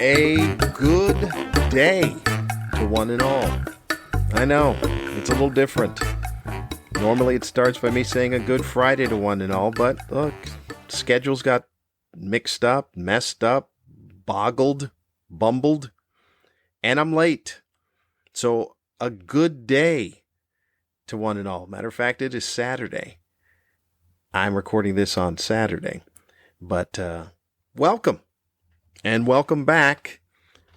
A good day to one and all. I know, it's a little different. Normally it starts by me saying a good Friday to one and all, but look, schedules got mixed up, messed up, boggled, bumbled, and I'm late. So a good day to one and all. Matter of fact, it is Saturday. I'm recording this on Saturday, but welcome. And welcome back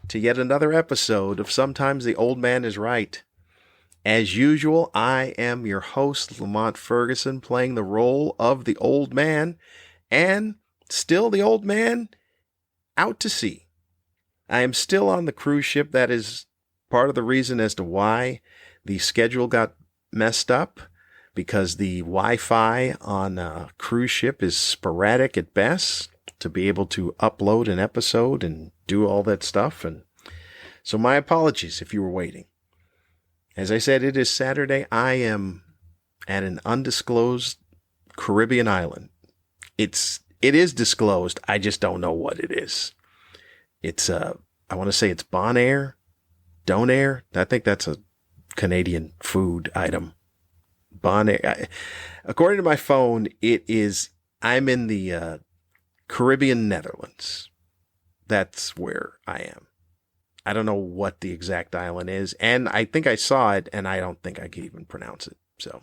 to yet another episode of Sometimes the Old Man is Right. As usual, I am your host, Lamont Ferguson, playing the role of the old man, and still the old man out to sea. I am still on the cruise ship. That is part of the reason as to why the schedule got messed up, because the Wi-Fi on a cruise ship is sporadic at best to be able to upload an episode and do all that stuff. And so my apologies if you were waiting. As I said, it is Saturday. I am at an undisclosed Caribbean island. It is disclosed. I just don't know what it is. It's I want to say it's Bonaire, Donaire. I think that's a Canadian food item. Bonaire. According to my phone, I'm in the Caribbean Netherlands. That's where I am. I don't know what the exact island is, and I think I saw it, and I don't think I can even pronounce it. So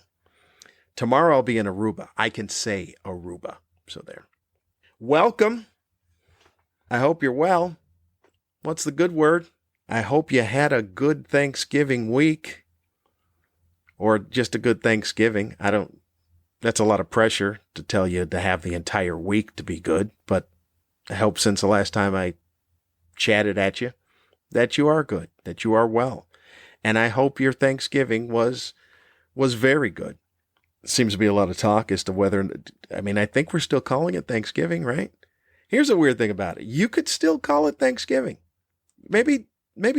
tomorrow I'll be in Aruba. I can say Aruba. So there. Welcome. I hope you're well. What's the good word? I hope you had a good Thanksgiving week, or just a good Thanksgiving. That's a lot of pressure to tell you to have the entire week to be good, but I hope since the last time I chatted at you that you are good, that you are well. And I hope your Thanksgiving was very good. Seems to be a lot of talk as to whether, I think we're still calling it Thanksgiving, right? Here's a weird thing about it. You could still call it Thanksgiving. Maybe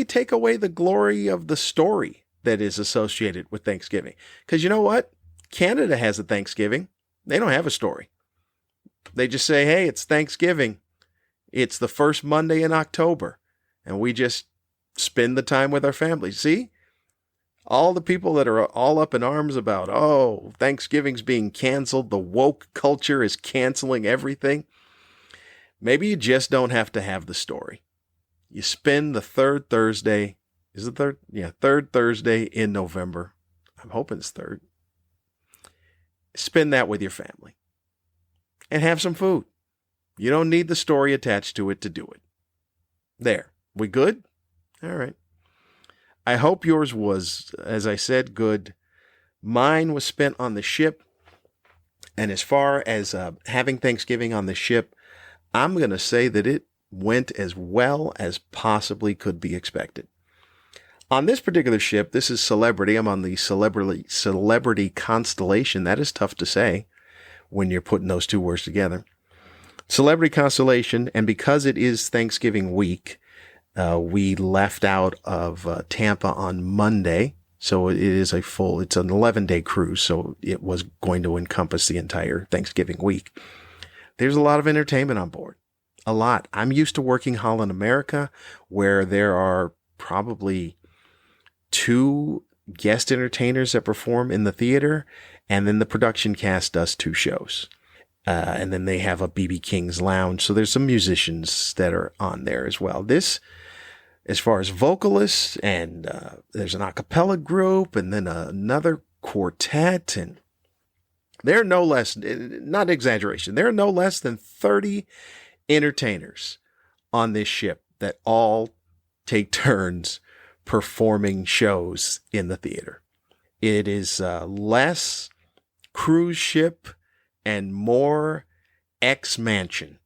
take away the glory of the story that is associated with Thanksgiving. Because you know what? Canada has a Thanksgiving. They don't have a story. They just say, hey, it's Thanksgiving. It's the first Monday in October. And we just spend the time with our family. See? All the people that are all up in arms about, oh, Thanksgiving's being canceled. The woke culture is canceling everything. Maybe you just don't have to have the story. You spend the third Thursday. Is it third? Yeah, third Thursday in November. I'm hoping it's third. Spend that with your family and have some food. You don't need the story attached to it to do it. There. We good? All right. I hope yours was, as I said, good. Mine was spent on the ship. And as far as having Thanksgiving on the ship, I'm going to say that it went as well as possibly could be expected. On this particular ship, this is Celebrity. I'm on the Celebrity Constellation. That is tough to say when you're putting those two words together. Celebrity Constellation, and because it is Thanksgiving week, we left out of Tampa on Monday. So it's an 11-day cruise, so it was going to encompass the entire Thanksgiving week. There's a lot of entertainment on board. A lot. I'm used to working Holland America, where there are probably 2 guest entertainers that perform in the theater, and then the production cast does 2 shows. And then they have a B.B. King's Lounge. So there's some musicians that are on there as well. This, as far as vocalists, and there's an a cappella group, and then another quartet, and there are no less, not exaggeration, there are no less than 30 entertainers on this ship that all take turns performing shows in the theater. It is less cruise ship and more X-Mansion,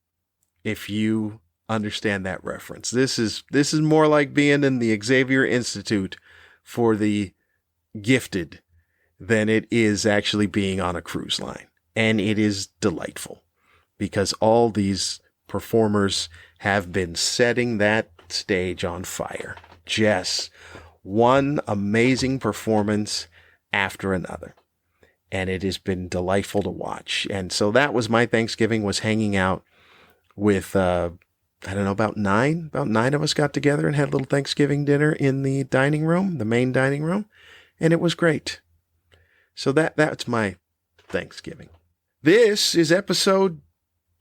if you understand that reference. This is more like being in the Xavier Institute for the gifted than it is actually being on a cruise line. And it is delightful because all these performers have been setting that stage on fire. Just one amazing performance after another. And it has been delightful to watch. And so that was my Thanksgiving, was hanging out with I don't know, about nine of us got together and had a little Thanksgiving dinner in the dining room, the main dining room, and it was great. So that's my Thanksgiving. This is episode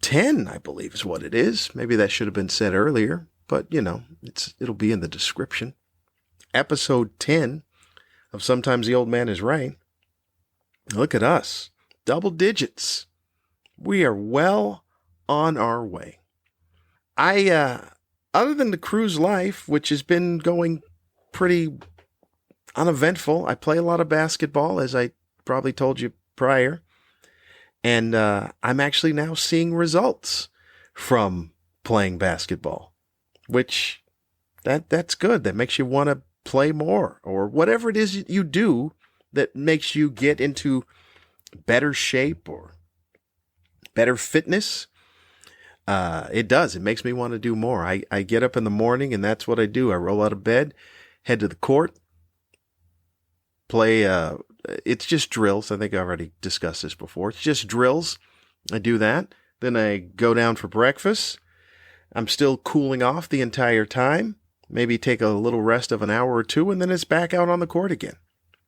10, I believe is what it is. Maybe that should have been said earlier, but it'll be in the description. Episode 10 of Sometimes the Old Man is Right. Look at us. Double digits. We are well on our way. Other than the cruise life, which has been going pretty uneventful, I play a lot of basketball, as I probably told you prior. And I'm actually now seeing results from playing basketball, which that's good. That makes you want to play more, or whatever it is you do that makes you get into better shape or better fitness. It does. It makes me want to do more. I get up in the morning and that's what I do. I roll out of bed, head to the court, play. It's just drills. I think I already discussed this before. It's just drills. I do that. Then I go down for breakfast. I'm still cooling off the entire time. Maybe take a little rest of an hour or two, and then it's back out on the court again.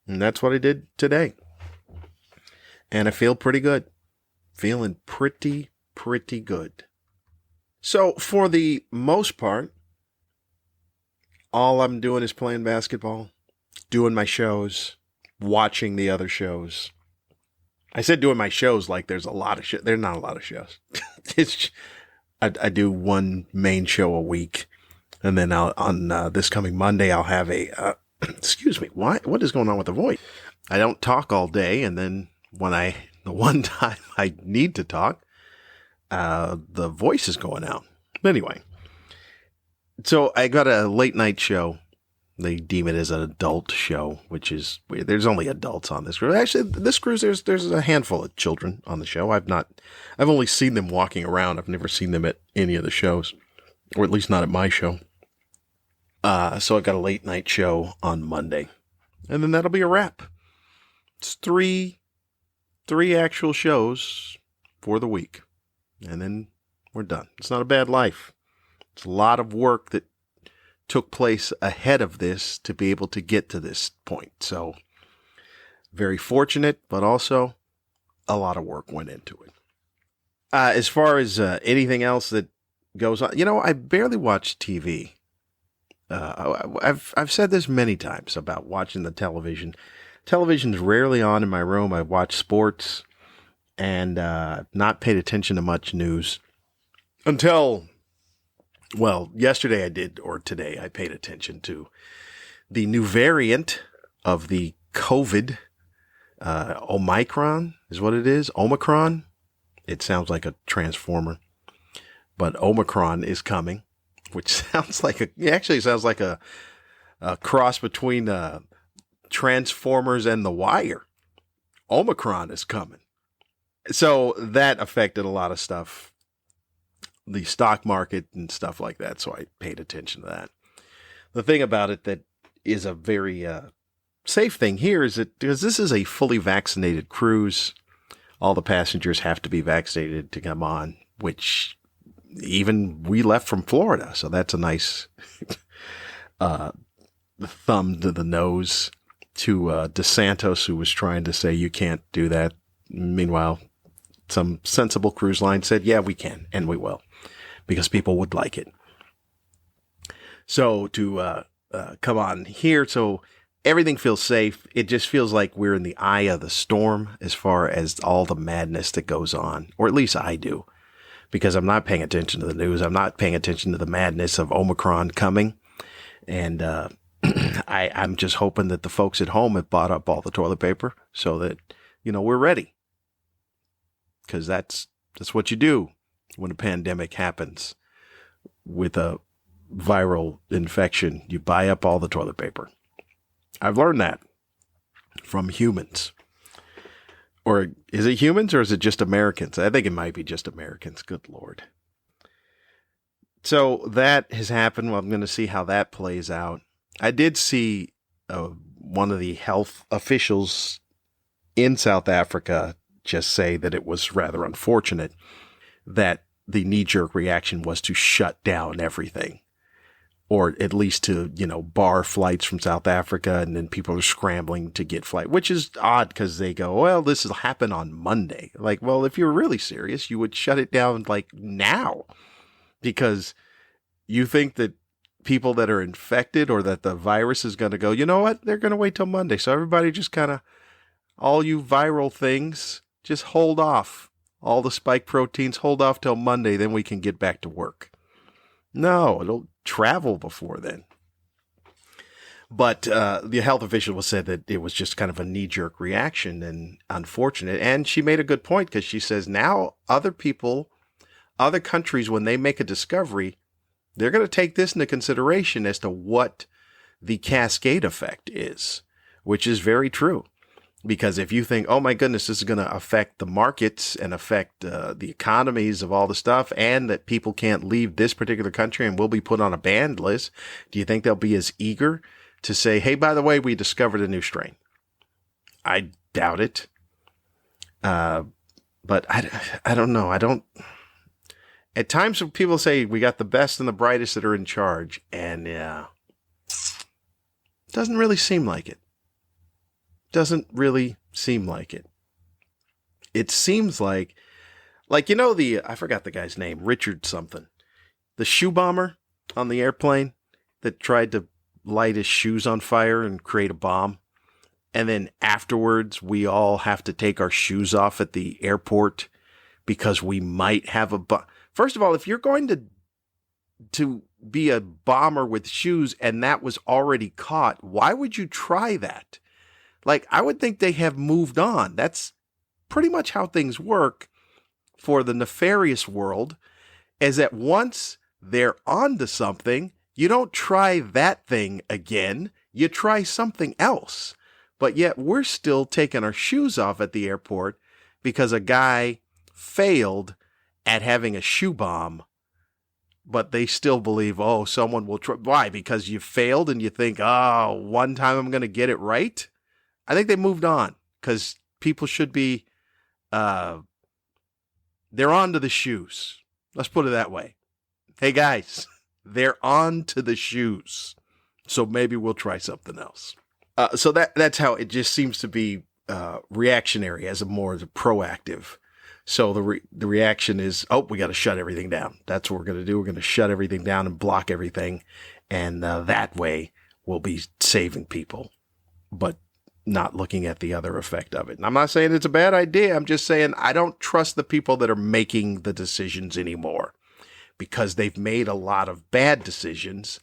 And that's what I did today. And I feel pretty good. Feeling pretty good. So for the most part, all I'm doing is playing basketball, doing my shows, watching the other shows. I said doing my shows like there's a lot of shows. There's not a lot of shows. I do one main show a week. And then on this coming Monday, I'll have a, excuse me, what is going on with the voice? I don't talk all day. And then the one time I need to talk, the voice is going out. But anyway, so I got a late night show. They deem it as an adult show, which is weird. There's only adults on this cruise. Actually, this cruise, there's a handful of children on the show. I've only seen them walking around. I've never seen them at any of the shows, or at least not at my show. So I got a late night show on Monday, and then that'll be a wrap. It's three actual shows for the week, and then we're done. It's not a bad life. It's a lot of work that took place ahead of this to be able to get to this point. So very fortunate, but also a lot of work went into it. As far as anything else that goes on, I barely watch TV. I've said this many times about watching the television. Television's rarely on in my room. I watch sports and not paid attention to much news until, well, yesterday I did, or today I paid attention to the new variant of the COVID. Omicron is what it is. Omicron. It sounds like a transformer, but Omicron is coming. Which sounds like sounds like a cross between Transformers and The Wire. Omicron is coming. So that affected a lot of stuff, the stock market and stuff like that. So I paid attention to that. The thing about it that is a very safe thing here is that because this is a fully vaccinated cruise, all the passengers have to be vaccinated to come on, which even we left from Florida. So that's a nice thumb to the nose to DeSantis, who was trying to say you can't do that. Meanwhile, some sensible cruise line said, yeah, we can, and we will, because people would like it. So to come on here, so everything feels safe. It just feels like we're in the eye of the storm as far as all the madness that goes on, or at least I do. Because I'm not paying attention to the news. I'm not paying attention to the madness of Omicron coming. And I'm just hoping that the folks at home have bought up all the toilet paper so that, we're ready. Because that's what you do when a pandemic happens with a viral infection. You buy up all the toilet paper. I've learned that from humans. Or is it humans or is it just Americans? I think it might be just Americans. Good Lord. So that has happened. Well, I'm going to see how that plays out. I did see one of the health officials in South Africa just say that it was rather unfortunate that the knee-jerk reaction was to shut down everything, or at least to, bar flights from South Africa, and then people are scrambling to get flight, which is odd because they go, well, this will happen on Monday. Like, well, if you're really serious, you would shut it down like now, because you think that people that are infected or that the virus is going to go, you know what? They're going to wait till Monday. So everybody just kind of, all you viral things, just hold off. All the spike proteins, hold off till Monday, then we can get back to work. No, it'll travel before then. But the health official said that it was just kind of a knee-jerk reaction and unfortunate. And she made a good point, because she says now other countries, when they make a discovery, they're going to take this into consideration as to what the cascade effect is, which is very true. Because if you think, oh my goodness, this is going to affect the markets and affect the economies of all the stuff, and that people can't leave this particular country and will be put on a banned list, do you think they'll be as eager to say, hey, by the way, we discovered a new strain? I doubt it. But I don't know. At times when people say we got the best and the brightest that are in charge, and it doesn't really seem like it. Doesn't really seem like it. It seems like I forgot the guy's name, Richard something, the shoe bomber on the airplane that tried to light his shoes on fire and create a bomb. And then afterwards, we all have to take our shoes off at the airport because we might have a bomb. First of all, if you're going to be a bomber with shoes and that was already caught, why would you try that? Like, I would think they have moved on. That's pretty much how things work for the nefarious world, is that once they're onto something, you don't try that thing again. You try something else. But yet we're still taking our shoes off at the airport because a guy failed at having a shoe bomb, but they still believe, oh, someone will try. Why? Because you failed and you think, oh, one time I'm going to get it right? I think they moved on, because people should be, they're on to the shoes. Let's put it that way. Hey, guys, they're on to the shoes. So maybe we'll try something else. So that's how it just seems to be reactionary as a proactive. So the reaction is, oh, we got to shut everything down. That's what we're going to do. We're going to shut everything down and block everything. And that way we'll be saving people, but not looking at the other effect of it. And I'm not saying it's a bad idea. I'm just saying I don't trust the people that are making the decisions anymore, because they've made a lot of bad decisions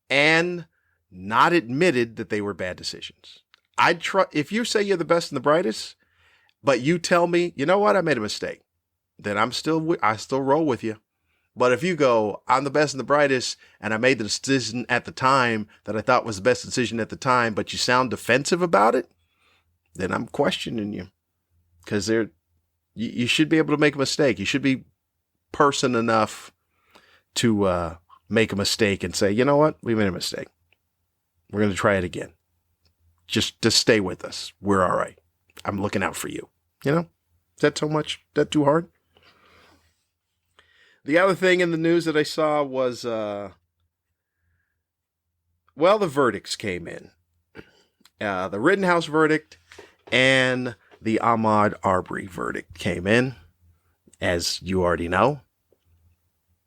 and not admitted that they were bad decisions. If you say you're the best and the brightest, but you tell me, you know what, I made a mistake, then I still roll with you. But if you go, I'm the best and the brightest, and I made the decision at the time that I thought was the best decision at the time, but you sound defensive about it, then I'm questioning you. Because you should be able to make a mistake. You should be person enough to make a mistake and say, you know what, we made a mistake. We're going to try it again. Just stay with us. We're all right. I'm looking out for you. You know, is that too much? Is that too hard? The other thing in the news that I saw was, the verdicts came in. The Rittenhouse verdict and the Ahmaud Arbery verdict came in, as you already know.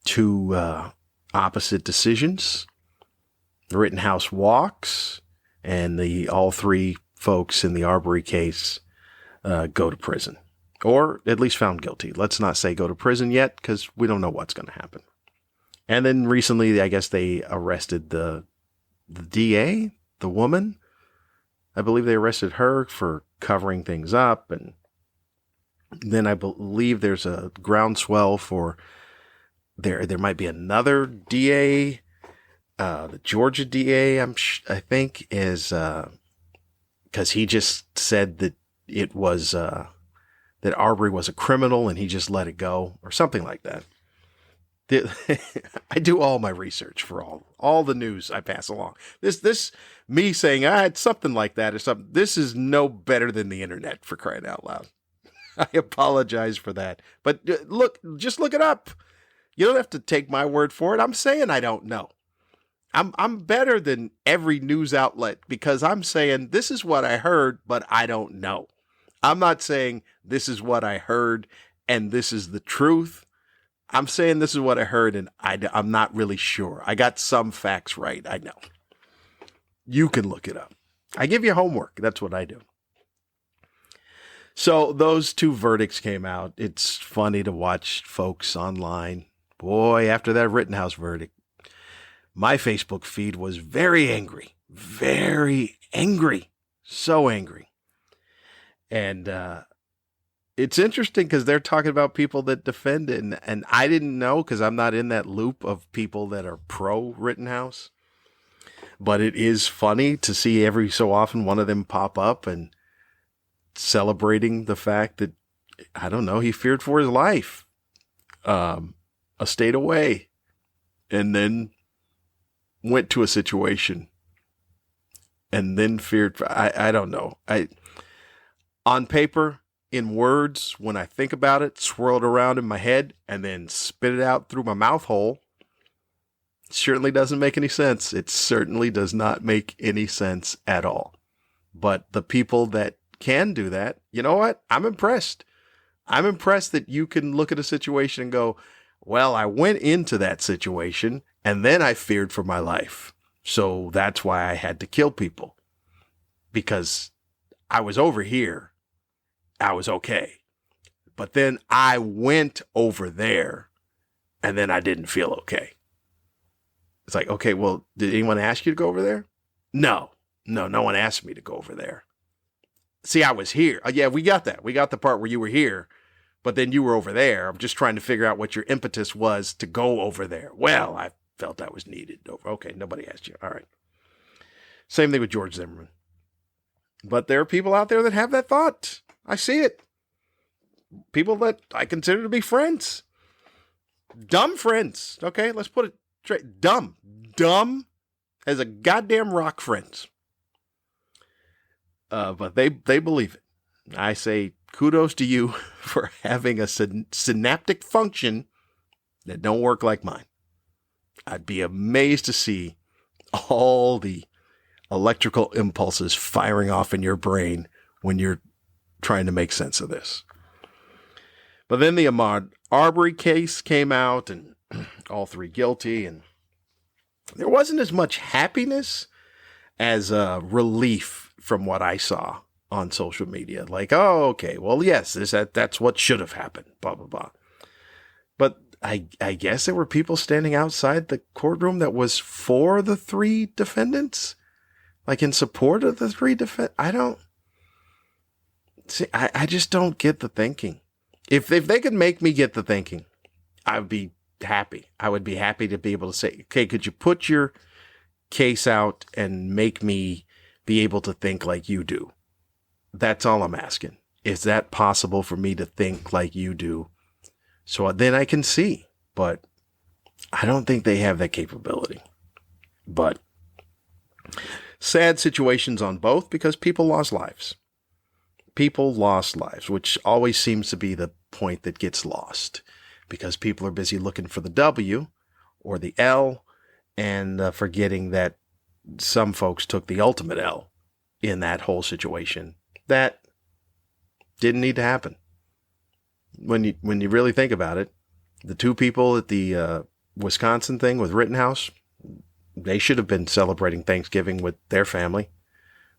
Two opposite decisions. The Rittenhouse walks, and all three folks in the Arbery case go to prison. Or at least found guilty. Let's not say go to prison yet, because we don't know what's going to happen. And then recently, I guess they arrested the DA, the woman. I believe they arrested her for covering things up. And then I believe there's a groundswell for there might be another DA. The Georgia DA, I think, is because he just said that it was that Arbery was a criminal and he just let it go, or something like that. I do all my research for all the news I pass along. This me saying it's something like that or something. This is no better than the internet, for crying out loud. I apologize for that. But just look it up. You don't have to take my word for it. I'm saying I don't know. I'm better than every news outlet because I'm saying this is what I heard, but I don't know. I'm not saying this is what I heard and this is the truth. I'm saying this is what I heard and I'm not really sure. I got some facts right. I know. You can look it up. I give you homework. That's what I do. So those two verdicts came out. It's funny to watch folks online. Boy, after that Rittenhouse verdict, my Facebook feed was very angry, so angry. And it's interesting because they're talking about people that defend it. And I didn't know because I'm not in that loop of people that are pro Rittenhouse. But it is funny to see every so often one of them pop up and celebrating the fact that, I don't know, he feared for his life, a state away, and then went to a situation and then feared for, I don't know. On paper, in words, when I think about it, swirled around in my head and then spit it out through my mouth hole, certainly doesn't make any sense. It certainly does not make any sense at all. But the people that can do that, you know what? I'm impressed. I'm impressed that you can look at a situation and go, well, I went into that situation and then I feared for my life. So that's why I had to kill people. Because I was over here. I was okay. But then I went over there and then I didn't feel okay. It's like, okay, well, did anyone ask you to go over there? No one asked me to go over there. See, I was here. Yeah, we got that. We got the part where you were here, but then you were over there. I'm just trying to figure out what your impetus was to go over there. Well, I felt I was needed over. Okay, nobody asked you. All right. Same thing with George Zimmerman. But there are people out there that have that thought. I see it. People that I consider to be friends. Dumb friends. Okay, let's put it straight. Dumb as a goddamn rock friends. But they believe it. I say kudos to you for having a synaptic function that don't work like mine. I'd be amazed to see all the electrical impulses firing off in your brain when you're trying to make sense of this. But then the Ahmaud Arbery case came out and all three guilty, and there wasn't as much happiness as relief from what I saw on social media. Like, oh, okay, well, yes, that's what should have happened, blah, blah, blah. But I guess there were people standing outside the courtroom that was for the three defendants, like in support of the three defendants. I just don't get the thinking. If they could make me get the thinking, I would be happy. I would be happy to be able to say, okay, could you put your case out and make me be able to think like you do? That's all I'm asking. Is that possible for me to think like you do? So then I can see, but I don't think they have that capability. But sad situations on both because people lost lives. People lost lives, which always seems to be the point that gets lost because people are busy looking for the W or the L and forgetting that some folks took the ultimate L in that whole situation. That didn't need to happen. When you really think about it, the two people at the Wisconsin thing with Rittenhouse, they should have been celebrating Thanksgiving with their family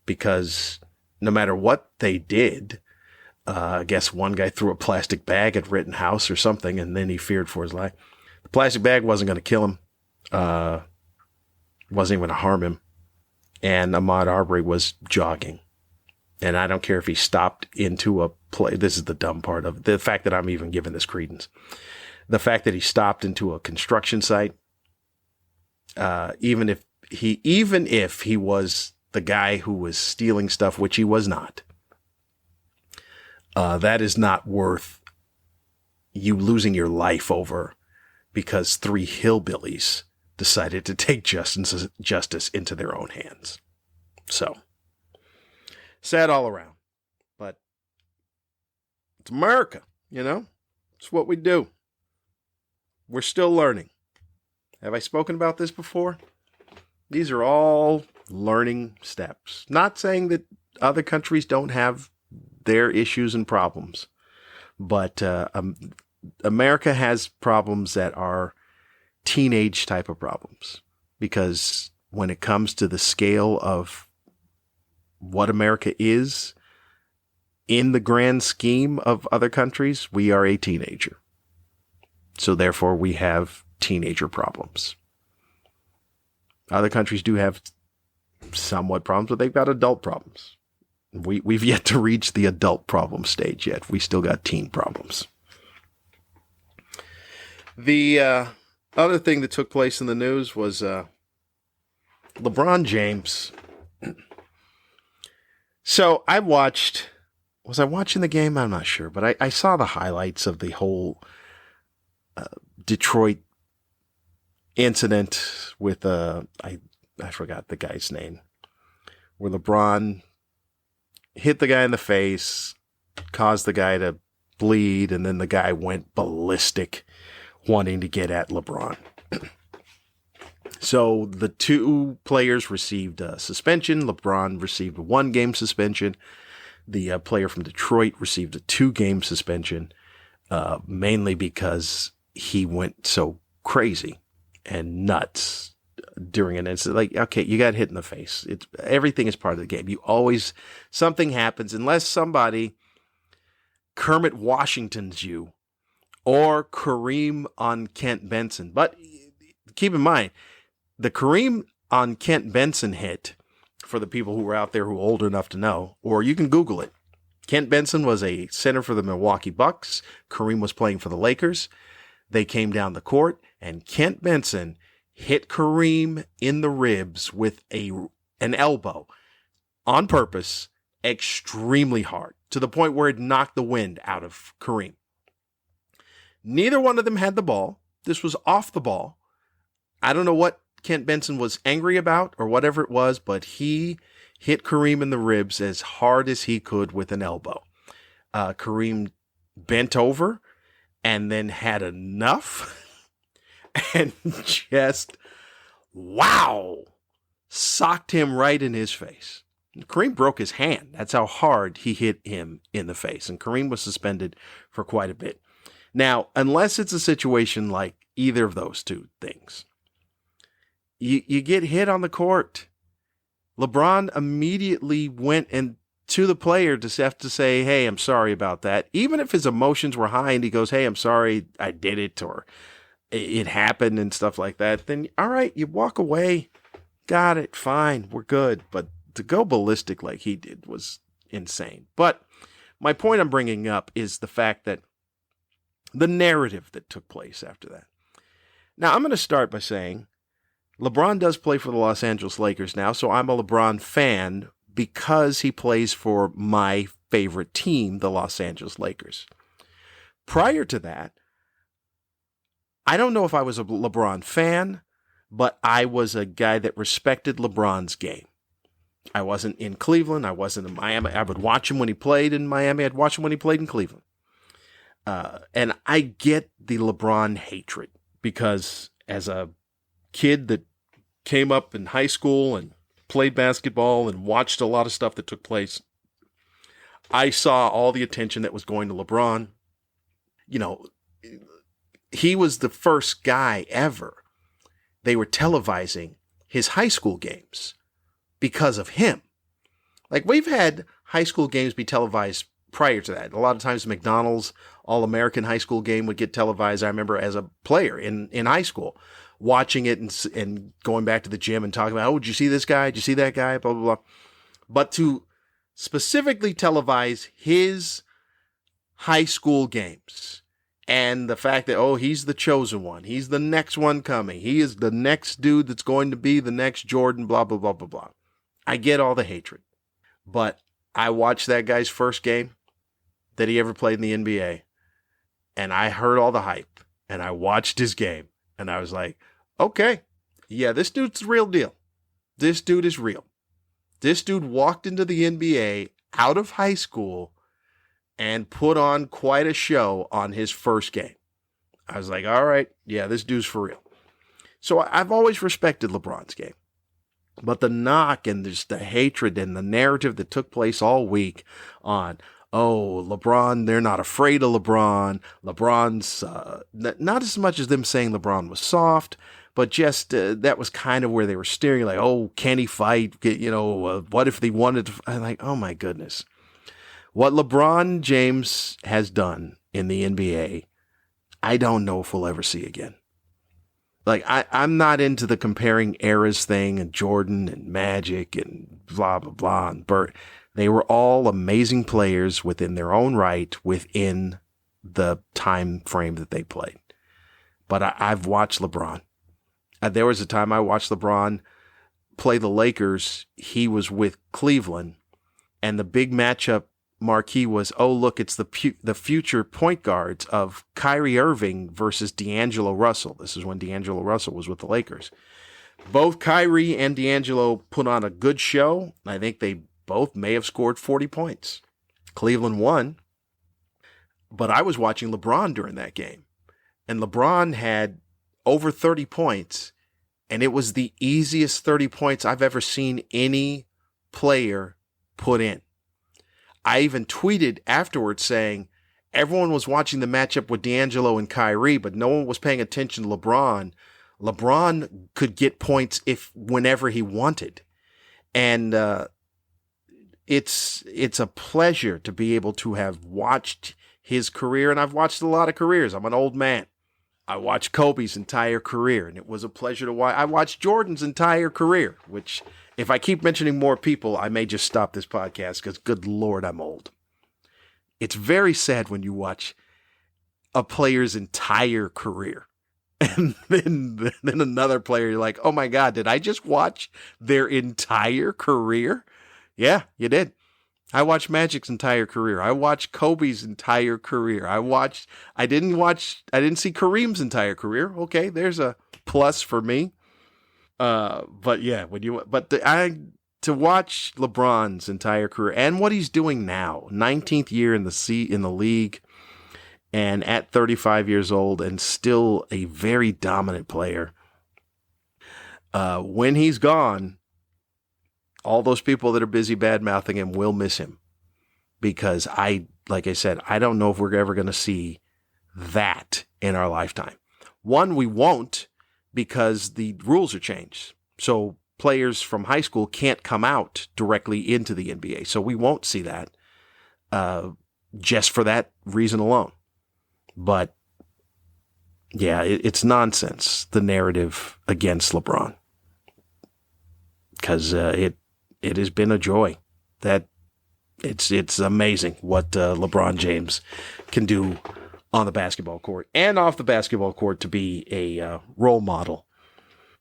because no matter what they did, I guess one guy threw a plastic bag at Rittenhouse or something, and then he feared for his life. The plastic bag wasn't going to kill him. Wasn't even going to harm him. And Ahmaud Arbery was jogging. And I don't care if he stopped into a play. This is the dumb part of it. The fact that I'm even giving this credence. The fact that he stopped into a construction site, even if he was the guy who was stealing stuff, which he was not, that is not worth you losing your life over because three hillbillies decided to take justice into their own hands. So, sad all around. But It's America, It's what we do. We're still learning. Have I spoken about this before? These are all learning steps. Not saying that other countries don't have their issues and problems, but America has problems that are teenage type of problems, because when it comes to the scale of what America is in the grand scheme of other countries, we are a teenager. So therefore we have teenager problems. Other countries do have somewhat problems, but they've got adult problems. We've yet to reach the adult problem stage yet. We still got teen problems. The other thing that took place in the news was LeBron James. So was I watching the game? I'm not sure, but I saw the highlights of the whole Detroit incident with, I forgot the guy's name, where LeBron hit the guy in the face, caused the guy to bleed, and then the guy went ballistic wanting to get at LeBron. So the two players received a suspension. LeBron received a 1-game suspension. The player from Detroit received a 2-game suspension, mainly because he went so crazy and nuts during an incident. Like, okay, you got hit in the face. Everything is part of the game. Something happens unless somebody Kermit Washington's you or Kareem on Kent Benson. But keep in mind, the Kareem on Kent Benson hit, for the people who are out there who are old enough to know, or you can Google it. Kent Benson was a center for the Milwaukee Bucks. Kareem was playing for the Lakers. They came down the court, and Kent Benson hit Kareem in the ribs with an elbow on purpose, extremely hard, to the point where it knocked the wind out of Kareem. Neither one of them had the ball. This was off the ball. I don't know what Kent Benson was angry about or whatever it was, but he hit Kareem in the ribs as hard as he could with an elbow. Kareem bent over and then had enough and just, socked him right in his face. Kareem broke his hand. That's how hard he hit him in the face. And Kareem was suspended for quite a bit. Now, unless it's a situation like either of those two things, you get hit on the court. LeBron immediately went to the player to have to say, hey, I'm sorry about that. Even if his emotions were high and he goes, hey, I'm sorry I did it, or it happened and stuff like that, then all right, you walk away. Got it. Fine. We're good. But to go ballistic like he did was insane. But my point I'm bringing up is the fact that the narrative that took place after that. Now, I'm going to start by saying LeBron does play for the Los Angeles Lakers now, so I'm a LeBron fan because he plays for my favorite team, the Los Angeles Lakers. Prior to that, I don't know if I was a LeBron fan, but I was a guy that respected LeBron's game. I wasn't in Cleveland. I wasn't in Miami. I would watch him when he played in Miami. I'd watch him when he played in Cleveland. And I get the LeBron hatred because as a kid that came up in high school and played basketball and watched a lot of stuff that took place, I saw all the attention that was going to LeBron. You know, he was the first guy ever. They were televising his high school games because of him. Like, we've had high school games be televised prior to that. A lot of times McDonald's All-American high school game would get televised. I remember as a player in high school watching it and going back to the gym and talking about, oh, did you see this guy? Did you see that guy? Blah, blah, blah. But to specifically televise his high school games and the fact that, oh, he's the chosen one. He's the next one coming. He is the next dude that's going to be the next Jordan, blah, blah, blah, blah, blah. I get all the hatred. But I watched that guy's first game that he ever played in the NBA, and I heard all the hype, and I watched his game, and I was like, okay, yeah, this dude's the real deal. This dude is real. This dude walked into the NBA out of high school and put on quite a show on his first game. I was like, all right, yeah, this dude's for real. So I've always respected LeBron's game. But the knock and just the hatred and the narrative that took place all week on, oh, LeBron, they're not afraid of LeBron. LeBron's, not as much as them saying LeBron was soft, but just that was kind of where they were steering, like, oh, can he fight? What if they wanted to? I'm like, oh my goodness. What LeBron James has done in the NBA, I don't know if we'll ever see again. Like, I'm not into the comparing eras thing and Jordan and Magic and blah, blah, blah, and Bert. They were all amazing players within their own right, within the time frame that they played. But I've watched LeBron. There was a time I watched LeBron play the Lakers. He was with Cleveland, and the big matchup marquee was, oh, look, it's the future point guards of Kyrie Irving versus D'Angelo Russell. This is when D'Angelo Russell was with the Lakers. Both Kyrie and D'Angelo put on a good show. I think they both may have scored 40 points. Cleveland won, but I was watching LeBron during that game, and LeBron had over 30 points, and it was the easiest 30 points I've ever seen any player put in. I even tweeted afterwards saying everyone was watching the matchup with D'Angelo and Kyrie, but no one was paying attention to LeBron. LeBron could get points whenever he wanted. And it's a pleasure to be able to have watched his career, and I've watched a lot of careers. I'm an old man. I watched Kobe's entire career, and it was a pleasure to watch. I watched Jordan's entire career, which, if I keep mentioning more people, I may just stop this podcast because, good Lord, I'm old. It's very sad when you watch a player's entire career, and then another player, you're like, oh my God, did I just watch their entire career? Yeah, you did. I watched Magic's entire career. I watched Kobe's entire career. I didn't see Kareem's entire career. Okay, there's a plus for me. But yeah, to watch LeBron's entire career and what he's doing now, 19th year in the league, and at 35 years old, and still a very dominant player. When he's gone, all those people that are busy bad-mouthing him will miss him, because like I said, I don't know if we're ever going to see that in our lifetime. One, we won't, because the rules are changed. So players from high school can't come out directly into the NBA. So we won't see that just for that reason alone. But yeah, it's nonsense, the narrative against LeBron, because it has been a joy. That it's amazing what LeBron James can do on the basketball court and off the basketball court to be a role model,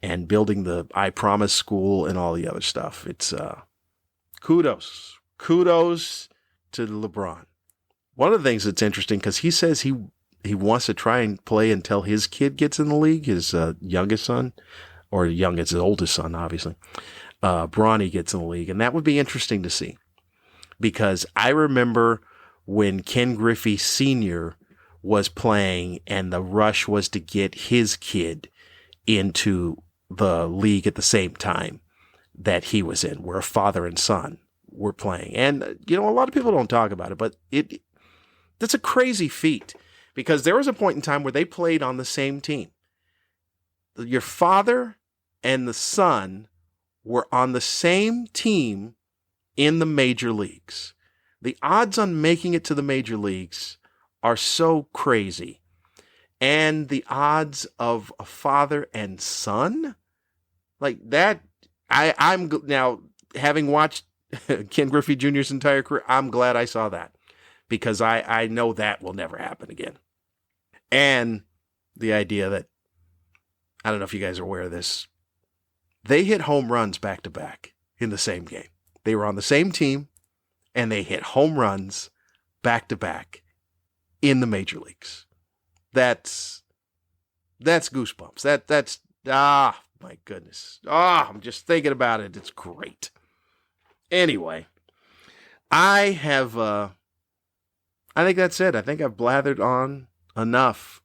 and building the I Promise school and all the other stuff. It's kudos to LeBron. One of the things that's interesting, because he says he wants to try and play until his kid gets in the league, his youngest son, or his oldest son, obviously. Bronny gets in the league, and that would be interesting to see, because I remember when Ken Griffey Sr. was playing, and the rush was to get his kid into the league at the same time that he was in, where a father and son were playing. And, a lot of people don't talk about it, but that's a crazy feat, because there was a point in time where they played on the same team. Your father and the son were on the same team in the major leagues. The odds on making it to the major leagues are so crazy. And the odds of a father and son, like that, I'm now, having watched Ken Griffey Jr.'s entire career, I'm glad I saw that, because I know that will never happen again. And the idea that, I don't know if you guys are aware of this, they hit home runs back to back in the same game. They were on the same team, and they hit home runs back to back in the major leagues. That's goosebumps. That's my goodness. I'm just thinking about it. It's great. Anyway, I have I think that's it. I think I've blathered on enough.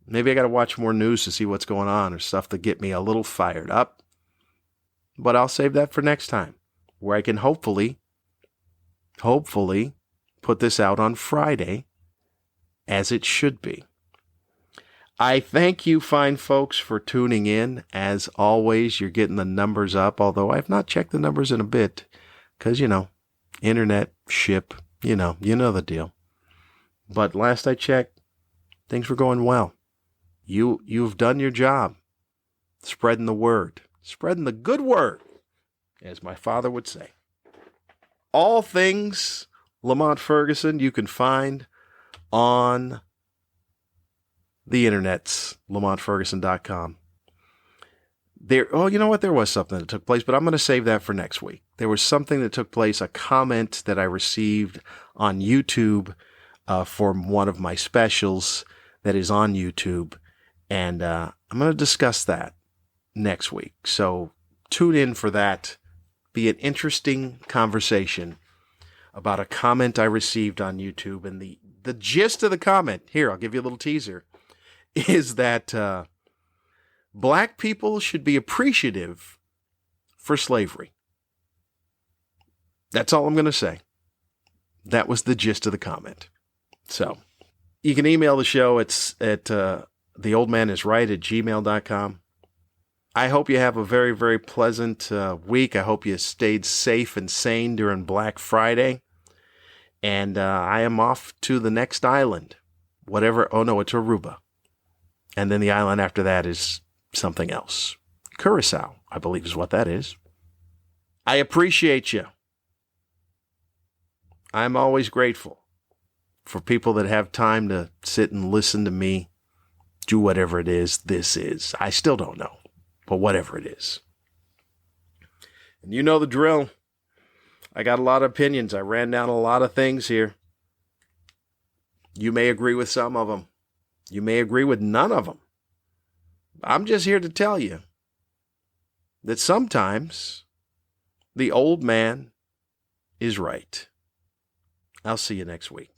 Maybe I got to watch more news to see what's going on or stuff to get me a little fired up. But I'll save that for next time, where I can hopefully put this out on Friday as it should be. I thank you, fine folks, for tuning in. As always, you're getting the numbers up, although I've not checked the numbers in a bit because, internet, ship, you know the deal. But last I checked, things were going well. You've done your job, spreading the word, spreading the good word, as my father would say. All things Lamont Ferguson you can find on the internets, lamontferguson.com. You know what? There was something that took place, but I'm going to save that for next week. There was something that took place, a comment that I received on YouTube for one of my specials that is on YouTube, and I'm going to discuss that next week. So tune in for that. Be an interesting conversation about a comment I received on YouTube, and the gist of the comment, here, I'll give you a little teaser, is that black people should be appreciative for slavery. That's all I'm going to say. That was the gist of the comment. So you can email the show. It's at theoldmanisright@gmail.com. I hope you have a very, very pleasant week. I hope you stayed safe and sane during Black Friday. And I am off to the next island. Oh no, it's Aruba. And then the island after that is something else. Curacao, I believe is what that is. I appreciate you. I'm always grateful for people that have time to sit and listen to me do whatever it is this is. I still don't know, but whatever it is. And you know the drill. I got a lot of opinions. I ran down a lot of things here. You may agree with some of them. You may agree with none of them. I'm just here to tell you that sometimes the old man is right. I'll see you next week.